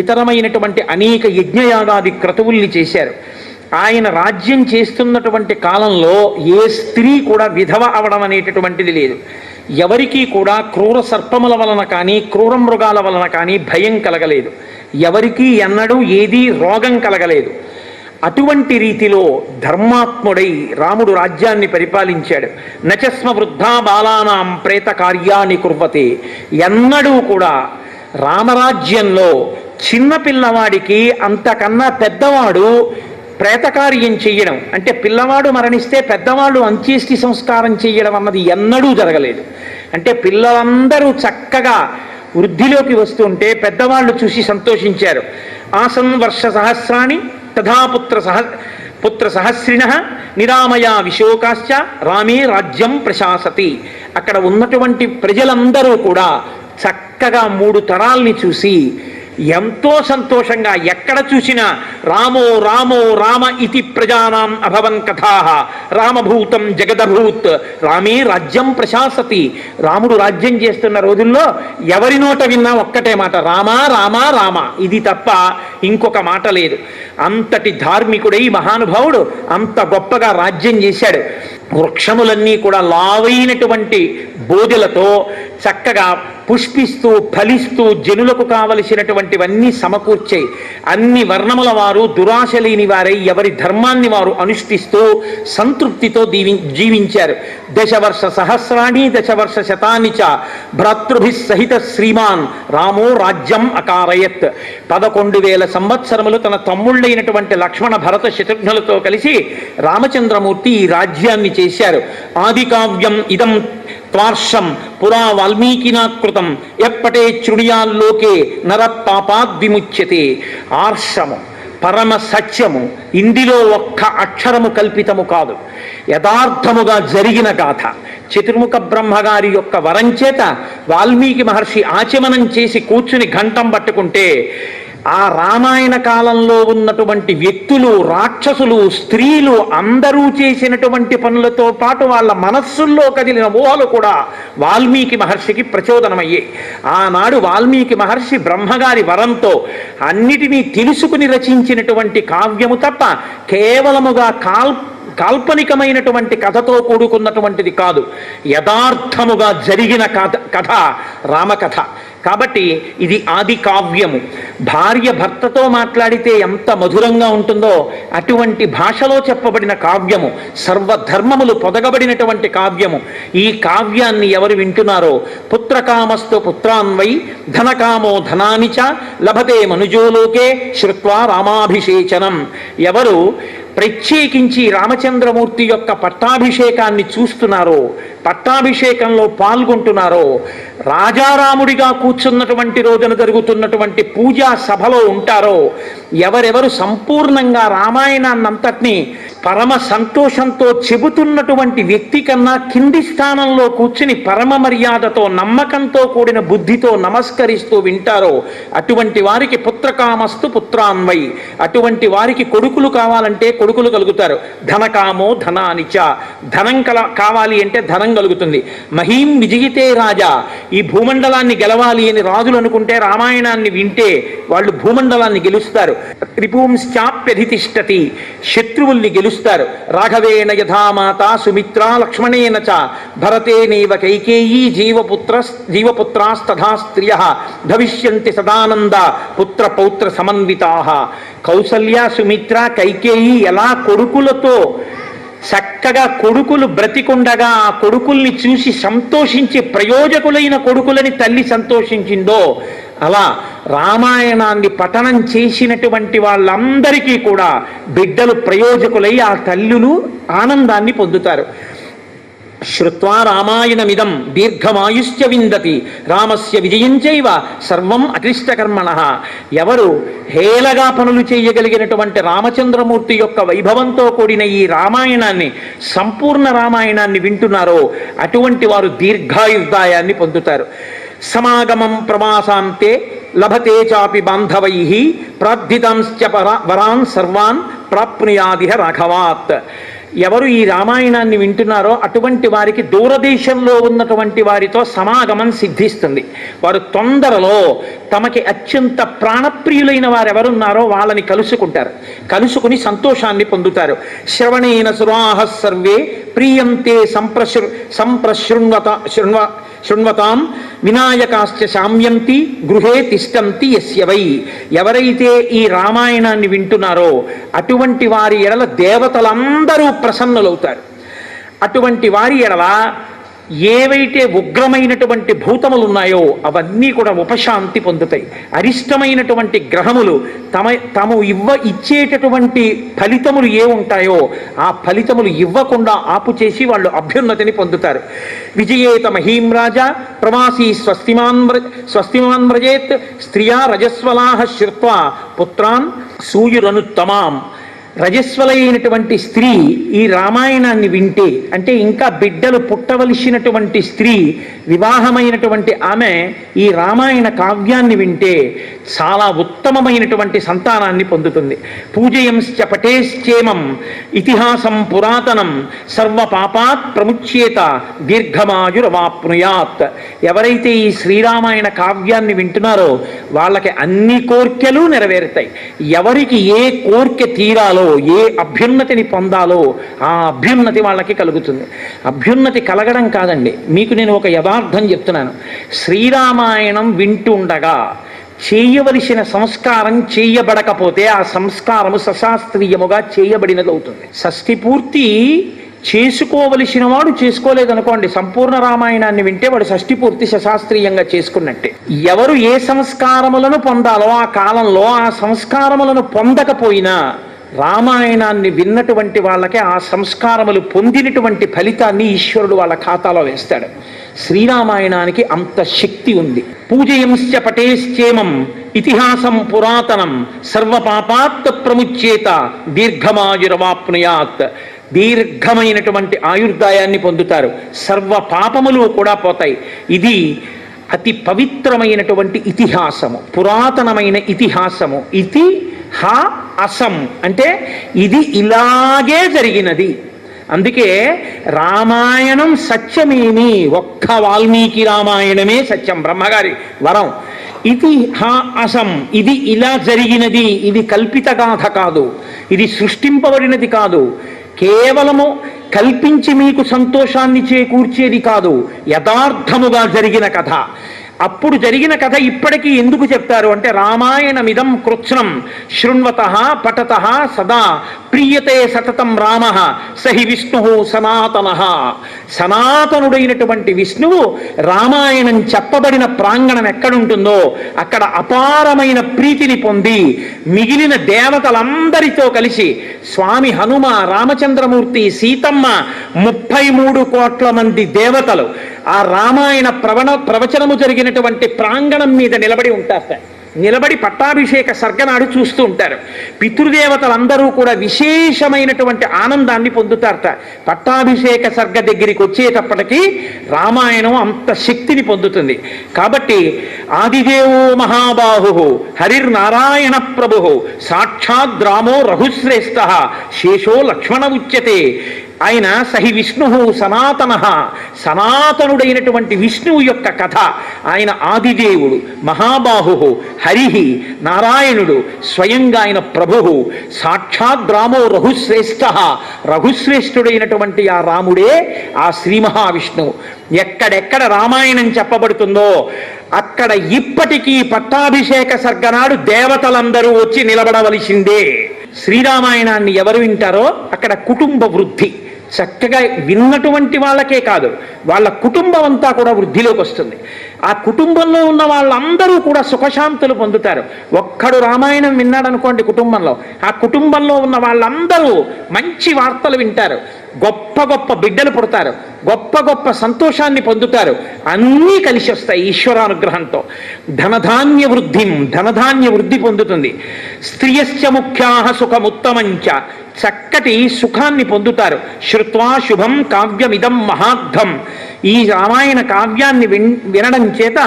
ఇతరమైనటువంటి అనేక యజ్ఞయాగాది క్రతువుల్ని చేశారు. ఆయన రాజ్యం చేస్తున్నటువంటి కాలంలో ఏ స్త్రీ కూడా విధవ అవడం అనేటటువంటిది లేదు. ఎవరికీ కూడా క్రూర సర్పముల వలన కానీ క్రూర మృగాల వలన కానీ భయం కలగలేదు. ఎవరికీ ఎన్నడూ ఏదీ రోగం కలగలేదు. అటువంటి రీతిలో ధర్మాత్ముడై రాముడు రాజ్యాన్ని పరిపాలించాడు. నచస్మ వృద్ధా బాలానాం ప్రేత కార్యాన్ని కుర్వతే. ఎన్నడూ కూడా రామరాజ్యంలో చిన్నపిల్లవాడికి అంతకన్నా పెద్దవాడు ప్రేతకార్యం చెయ్యడం, అంటే పిల్లవాడు మరణిస్తే పెద్దవాళ్ళు అంత్యేష్టి సంస్కారం చెయ్యడం అన్నది ఎన్నడూ జరగలేదు. అంటే పిల్లలందరూ చక్కగా వృద్ధిలోకి వస్తుంటే పెద్దవాళ్ళు చూసి సంతోషించారు. ఆసన్ వర్ష సహస్రాణి తథా పుత్ర సహస్రిణ నిరామయా విశోకాశ్చ రామే రాజ్యం ప్రశాసతి. అక్కడ ఉన్నటువంటి ప్రజలందరూ కూడా చక్కగా 3 తరాల్ని చూసి ఎంతో సంతోషంగా ఎక్కడ చూసినా రామో రామో రామ ఇతి ప్రజానాం అభవన్ కథాః రామభూతం జగదభూత్ రామే రాజ్యం ప్రశాసతి. రాముడు రాజ్యం చేస్తున్న రోజుల్లో ఎవరి నోట విన్నా ఒక్కటే మాట, రామ రామ రామ, ఇది తప్ప ఇంకొక మాట లేదు. అంతటి ధార్మికుడై మహానుభావుడు అంత గొప్పగా రాజ్యం చేశాడు. వృక్షములన్నీ కూడా లావైనటువంటి బోధెలతో చక్కగా పుష్పిస్తూ ఫలిస్తూ జనులకు కావలసినటువంటివన్నీ సమకూర్చాయి. అన్ని వర్ణముల వారు దురాశ లేని వారై ఎవరి ధర్మాన్ని వారు అనుష్ఠిస్తూ సంతృప్తితో జీవించారు. దశవర్ష సహస్రాణి దశవర్ష శతాని చ భ్రాతృభి సహిత శ్రీమాన్ రామో రాజ్యం అకారయత్. 11,000 సంవత్సరములు తన తమ్ముళ్ళైనటువంటి లక్ష్మణ భరత శత్రుఘ్నులతో కలిసి రామచంద్రమూర్తి ఈ రాజ్యాన్ని చేశారు. ఆది కావ్యం ఇదం త్వార్షం పురా వాల్మీకినా కృతం ఎప్పటే శృణుయాల్లోకే నర పాపాద్ విముచ్యతే. ఆర్షము పరమ సత్యము, ఇందులో ఒక్క అక్షరము కల్పితము కాదు, యథార్థముగా జరిగిన గాథ. చతుర్ముఖ బ్రహ్మగారి యొక్క వరం చేత వాల్మీకి మహర్షి ఆచమనం చేసి కూర్చుని ఘంటం పట్టుకుంటే ఆ రామాయణ కాలంలో ఉన్నటువంటి వ్యక్తులు, రాక్షసులు, స్త్రీలు అందరూ చేసినటువంటి పనులతో పాటు వాళ్ళ మనస్సుల్లో కదిలిన ఊహలు కూడా వాల్మీకి మహర్షికి ప్రచోదనమయ్యాయి. ఆనాడు వాల్మీకి మహర్షి బ్రహ్మగారి వరంతో అన్నిటినీ తెలుసుకుని రచించినటువంటి కావ్యము తప్ప కేవలముగా కాల్పనికమైనటువంటి కథతో కూడుకున్నటువంటిది కాదు, యథార్థముగా జరిగిన కథ రామకథ. కాబట్టి ఇది ఆది కావ్యము. భార్య భర్తతో మాట్లాడితే ఎంత మధురంగా ఉంటుందో అటువంటి భాషలో చెప్పబడిన కావ్యము, సర్వధర్మములు పొదగబడినటువంటి కావ్యము. ఈ కావ్యాన్ని ఎవరు వింటున్నారో పుత్రకామస్తు పుత్రాన్వై ధనకామో ధనాని చ లభతే మనుజోలోకే శ్రుత్వా రామాభిషేచనం. ఎవరు ప్రత్యేకించి రామచంద్రమూర్తి యొక్క పట్టాభిషేకాన్ని చూస్తున్నారో, పట్టాభిషేకంలో పాల్గొంటున్నారో, రాజారాముడిగా కూర్చున్నటువంటి రోజున జరుగుతున్నటువంటి పూజా సభలో ఉంటారో, ఎవరెవరు సంపూర్ణంగా రామాయణాన్నంతటినీ పరమ సంతోషంతో చెబుతున్నటువంటి వ్యక్తి కన్నా కింది స్థానంలో కూర్చుని పరమ మర్యాదతో నమ్మకంతో కూడిన బుద్ధితో నమస్కరిస్తూ వింటారో అటువంటి వారికి పుత్రకామస్తు పుత్రాన్వై. అటువంటి వారికి కొడుకులు కావాలంటే కొడుకులు కలుగుతారు. ధనకామో ధనానిచ, ధనం కావాలి అంటే ధనం కలుగుతుంది. మహీం విజయితే రాజా, ఈ భూమండలాన్ని గెలవాలి అని రాజులు అనుకుంటే రామాయణాన్ని వింటే వాళ్ళు భూమండలాన్ని గెలుస్తారు. రిపుంశ్చాప్యధితిష్టతి, శత్రువుల్ని గెలుస్తారు. రాఘవేణ యథామాత సుమిత్రా లక్ష్మణేన చ భరతేనైవ కైకేయీ జీవపుత్రాస్తథా స్త్రియః భవిష్యంతి సదానంద పుత్ర పౌత్ర సమన్వితాః. కౌసల్య, సుమిత్ర, కైకేయి ఎలా కొడుకులతో చక్కగా కొడుకులు బ్రతికుండగా ఆ కొడుకుల్ని చూసి సంతోషించి ప్రయోజకులైన కొడుకులని తల్లి సంతోషించిందో అలా రామాయణాన్ని పఠనం చేసినటువంటి వాళ్ళందరికీ కూడా బిడ్డలు ప్రయోజకులై ఆ తల్లులు ఆనందాన్ని పొందుతారు. శ్రుత్వా రామాయణమిదం దీర్ఘమాయుష్య విందతి రామస్య విజయం చైవ సర్వం అక్లిష్టకర్మణః. ఎవరు హేళగా పనులు చేయగలిగినటువంటి రామచంద్రమూర్తి యొక్క వైభవంతో కూడిన ఈ రామాయణాన్ని, సంపూర్ణ రామాయణాన్ని వింటున్నారో అటువంటి వారు దీర్ఘాయుర్దాయాన్ని పొందుతారు. సమాగమం ప్రవాసాంతే లభతే చాపి బాంధవైః ప్రార్థితాంశ్చ వరాన్ సర్వాన్ ప్రాప్నుయాదిహ రాఘవాత్. ఎవరు ఈ రామాయణాన్ని వింటున్నారో అటువంటి వారికి దూరదేశంలో ఉన్నటువంటి వారితో సమాగమం సిద్ధిస్తుంది. వారు తొందరలో తమకి అత్యంత ప్రాణప్రియులైన వారెవరున్నారో వాళ్ళని కలుసుకుంటారు, కలుసుకుని సంతోషాన్ని పొందుతారు. శ్రవణేన సురాహ సర్వే ప్రీయంతే శృణ్వతాం వినాయకాశ్చ శామ్యంతి గృహే తిష్టంతి యస్య వై. ఎవరైతే ఈ రామాయణాన్ని వింటున్నారో అటువంటి వారి ఎడల దేవతలందరూ ప్రసన్నులవుతారు. అటువంటి వారి ఎడల ఏవైతే ఉగ్రమైనటువంటి భూతములు ఉన్నాయో అవన్నీ కూడా ఉపశాంతి పొందుతాయి. అరిష్టమైనటువంటి గ్రహములు తాము ఇచ్చేటటువంటి ఫలితములు ఏ ఉంటాయో ఆ ఫలితములు ఇవ్వకుండా ఆపు చేసి వాళ్ళు అభ్యున్నతిని పొందుతారు. విజయేత మహీం రాజా ప్రవాసీ స్వస్తిమాన్ వ్రజేత్ స్త్రియా రజస్వలాహ శ్రుత్వా పుత్రాన్ సూయురనుత్తమాం. రజస్వలైనటువంటి స్త్రీ ఈ రామాయణాన్ని వింటే, అంటే ఇంకా బిడ్డలు పుట్టవలసినటువంటి స్త్రీ, వివాహమైనటువంటి ఆమె ఈ రామాయణ కావ్యాన్ని వింటే చాలా ఉత్తమమైనటువంటి సంతానాన్ని పొందుతుంది. పూజయంశ్చ పటేశ్చేమం ఇతిహాసం పురాతనం సర్వ పాపాత్ ప్రముచ్యేత దీర్ఘమాయురవాప్నుయాత్. ఎవరైతే ఈ శ్రీరామాయణ కావ్యాన్ని వింటున్నారో వాళ్ళకి అన్ని కోర్కెలు నెరవేరుతాయి. ఎవరికి ఏ కోర్కె తీరాలో ఏ అభ్యున్నతిని పొందాలో ఆ అభ్యున్నతి వాళ్ళకి కలుగుతుంది. అభ్యున్నతి కలగడం కాదండి, మీకు నేను ఒక యథార్థం చెప్తున్నాను. శ్రీరామాయణం వింటుండగా చేయవలసిన సంస్కారం చేయబడకపోతే ఆ సంస్కారము సశాస్త్రీయముగా చేయబడినది అవుతుంది. షష్ఠి పూర్తి చేసుకోవలసిన వాడు చేసుకోలేదనుకోండి, సంపూర్ణ రామాయణాన్ని వింటే వాడు షష్ఠి పూర్తి సశాస్త్రీయంగా చేసుకున్నట్టే. ఎవరు ఏ సంస్కారములను పొందాలో ఆ కాలంలో ఆ సంస్కారములను పొందకపోయినా రామాయణాన్ని విన్నటువంటి వాళ్ళకి ఆ సంస్కారములు పొందినటువంటి ఫలితాన్ని ఈశ్వరుడు వాళ్ళ ఖాతాలో వేస్తాడు. శ్రీరామాయణానికి అంత శక్తి ఉంది. పూజయంశ్చ పటేశ్చేమం ఇతిహాసం పురాతనం సర్వపాపాత్ ప్రముచ్యేత దీర్ఘమాయురవాప్నుయాత్. దీర్ఘమైనటువంటి ఆయుర్దాయాన్ని పొందుతారు, సర్వ పాపములు కూడా పోతాయి. ఇది అతి పవిత్రమైనటువంటి ఇతిహాసము, పురాతనమైన ఇతిహాసము. ఇతి హా అసం అంటే ఇది ఇలాగే జరిగినది. అందుకే రామాయణం సత్యమేమి, ఒక్క వాల్మీకి రామాయణమే సత్యం, బ్రహ్మగారి వరం. ఇది హా అసం, ఇది ఇలా జరిగినది, ఇది కల్పిత గాథ కాదు, ఇది సృష్టింపబడినది కాదు, కేవలము కల్పించి మీకు సంతోషాన్ని చేకూర్చేది కాదు, యథార్థముగా జరిగిన కథ. అప్పుడు జరిగిన కథ ఇప్పటికీ ఎందుకు చెప్తారు అంటే, రామాయణమిదం కృత్స్నం శృణ్వతః పఠతః సదా ప్రీయతే సతతం రామః సహి విష్ణు సనాతనః. సనాతనుడైనటువంటి విష్ణువు రామాయణం చెప్పబడిన ప్రాంగణం ఎక్కడుంటుందో అక్కడ అపారమైన ప్రీతిని పొంది మిగిలిన దేవతలందరితో కలిసి స్వామి హనుమ, రామచంద్రమూర్తి, సీతమ్మ, 33 కోట్ల మంది దేవతలు ఆ రామాయణ ప్రవచనము జరిగినటువంటి ప్రాంగణం మీద నిలబడి ఉంటారు. నిలబడి పట్టాభిషేక సర్గనాడు చూస్తూ ఉంటారు. పితృదేవతలందరూ కూడా విశేషమైనటువంటి ఆనందాన్ని పొందుతారట. పట్టాభిషేక సర్గ దగ్గరికి వచ్చేటప్పటికీ రామాయణం అంత శక్తిని పొందుతుంది. కాబట్టి ఆదిదేవో మహాబాహు హరిర్నారాయణ ప్రభు సాక్షాద్ రామో రఘుశ్రేష్ఠ శేషో లక్ష్మణ ఉచ్యతే. ఆయన సహి విష్ణు సనాతన, సనాతనుడైనటువంటి విష్ణువు యొక్క కథ. ఆయన ఆదిదేవుడు, మహాబాహు, హరి నారాయణుడు, స్వయంగా ఆయన ప్రభువు, సాక్షాత్ రామో రఘుశ్రేష్ఠ, రఘుశ్రేష్ఠుడైనటువంటి ఆ రాముడే ఆ శ్రీ మహావిష్ణువు. ఎక్కడెక్కడ రామాయణం చెప్పబడుతుందో అక్కడ ఇప్పటికీ పట్టాభిషేక సర్గనాడు దేవతలందరూ వచ్చి నిలబడవలసిందే. శ్రీరామాయణాన్ని ఎవరు వింటారో అక్కడ కుటుంబ వృద్ధి. చక్కగా విన్నటువంటి వాళ్ళకే కాదు, వాళ్ళ కుటుంబం అంతా కూడా వృద్ధిలోకి వస్తుంది. ఆ కుటుంబంలో ఉన్న వాళ్ళందరూ కూడా సుఖశాంతులు పొందుతారు. ఒక్కడు రామాయణం విన్నాడనుకోండి కుటుంబంలో, ఆ కుటుంబంలో ఉన్న వాళ్ళందరూ మంచి వార్తలు వింటారు, గొప్ప గొప్ప బిడ్డలు పుడతారు, గొప్ప గొప్ప సంతోషాన్ని పొందుతారు. అన్నీ కలిసి వస్తాయి ఈశ్వరానుగ్రహంతో. ధనధాన్య వృద్ధి పొందుతుంది. స్త్రియశ్చ ముఖ్యాః సుఖముత్తమంచ, చక్కటి సుఖాన్ని పొందుతారు. శ్రుత్వా శుభం కావ్యమిదం మహార్థం. ఈ రామాయణ కావ్యాన్ని వినడం చేత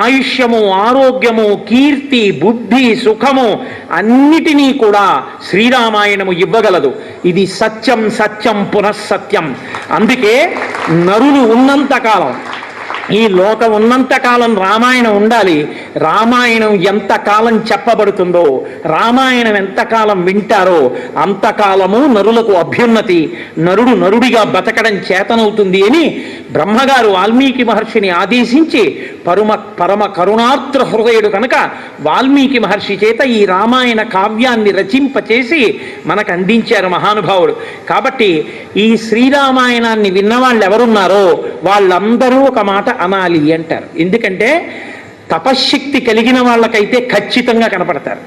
ఆయుష్యము, ఆరోగ్యము, కీర్తి, బుద్ధి, సుఖము అన్నిటినీ కూడా శ్రీరామాయణము ఇవ్వగలదు. ఇది సత్యం సత్యం పునఃసత్యం. అందుకే నరులు ఉన్నంతకాలం, ఈ లోకం ఉన్నంతకాలం రామాయణం ఉండాలి. రామాయణం ఎంతకాలం చెప్పబడుతుందో, రామాయణం ఎంతకాలం వింటారో అంతకాలము నరులకు అభ్యున్నతి, నరుడు నరుడిగా బతకడం చేతనవుతుంది అని బ్రహ్మగారు వాల్మీకి మహర్షిని ఆదేశించి పరమ కరుణార్ద్ర హృదయుడు కనుక వాల్మీకి మహర్షి చేత ఈ రామాయణ కావ్యాన్ని రచింపచేసి మనకు అందించారు మహానుభావుడు. కాబట్టి ఈ శ్రీరామాయణాన్ని విన్నవాళ్ళు ఎవరున్నారో వాళ్ళందరూ ఒక మాట అనాలి అంటారు. ఎందుకంటే తపశ్శక్తి కలిగిన వాళ్ళకైతే ఖచ్చితంగా కనపడతారు.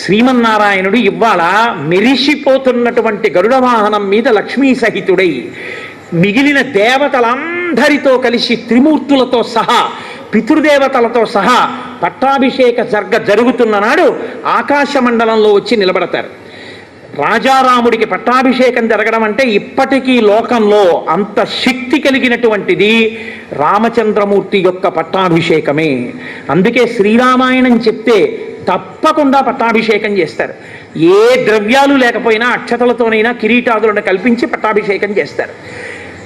శ్రీమన్నారాయణుడు ఇవాళ మెరిసిపోతున్నటువంటి గరుడ వాహనం మీద లక్ష్మీ సహితుడై మిగిలిన దేవతలందరితో కలిసి త్రిమూర్తులతో సహా, పితృదేవతలతో సహా పట్టాభిషేక జరుగుతున్న నాడు ఆకాశ మండలంలో వచ్చి నిలబడతారు. రాజారాముడికి పట్టాభిషేకం జరగడం అంటే ఇప్పటికీ లోకంలో అంత శక్తి కలిగినటువంటిది రామచంద్రమూర్తి యొక్క పట్టాభిషేకమే. అందుకే శ్రీరామాయణం చెప్తే తప్పకుండా పట్టాభిషేకం చేస్తారు. ఏ ద్రవ్యాలు లేకపోయినా అక్షతలతోనైనా కిరీటాదులను కల్పించి పట్టాభిషేకం చేస్తారు.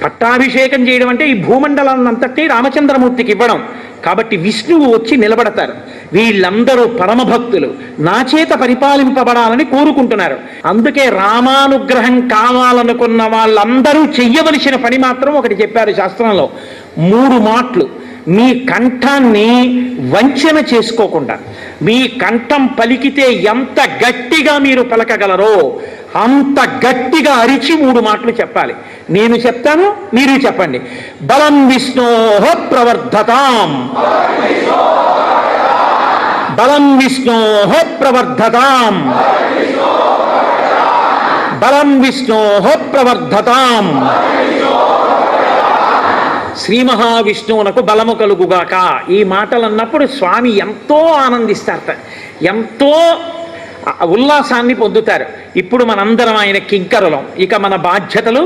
పట్టాభిషేకం చేయడం అంటే ఈ భూమండలాన్నంతటి రామచంద్రమూర్తికి ఇవ్వడం. కాబట్టి విష్ణువు వచ్చి నిలబడతారు. వీళ్ళందరూ పరమభక్తులు, నా చేత పరిపాలింపబడాలని కోరుకుంటున్నారు. అందుకే రామానుగ్రహం కావాలనుకున్న వాళ్ళందరూ చెయ్యవలసిన పని మాత్రం ఒకటి చెప్పారు శాస్త్రంలో. 3 మాటలు. మీ కంఠాన్ని వంచన చేసుకోకుండా, మీ కంఠం పలికితే ఎంత గట్టిగా మీరు పలకగలరో అంత గట్టిగా అరిచి 3 మాటలు చెప్పాలి. నేను చెప్తాను, మీరు చెప్పండి. బలం విష్ణోః ప్రవర్ధతాం, బలం విష్ణోః ప్రవర్ధతాం, బలం విష్ణోః ప్రవర్ధతాం. శ్రీ మహావిష్ణువునకు బలము కలుగుగాక. ఈ మాటలు అన్నప్పుడు స్వామి ఎంతో ఆనందిస్తారట, ఎంతో ఉల్లాసాన్ని పొందుతారు. ఇప్పుడు మనందరం ఆయన కింకరులం. ఇక మన బాధ్యతలు,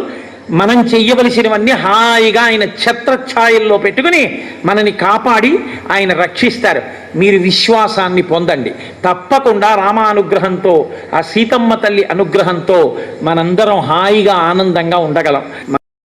మనం చెయ్యవలసినవన్నీ హాయిగా ఆయన ఛత్రఛాయల్లో పెట్టుకుని మనని కాపాడి ఆయన రక్షిస్తారు. మీరు విశ్వాసాన్ని పొందండి. తప్పకుండా రామానుగ్రహంతో, ఆ సీతమ్మ తల్లి అనుగ్రహంతో మనందరం హాయిగా ఆనందంగా ఉండగలం.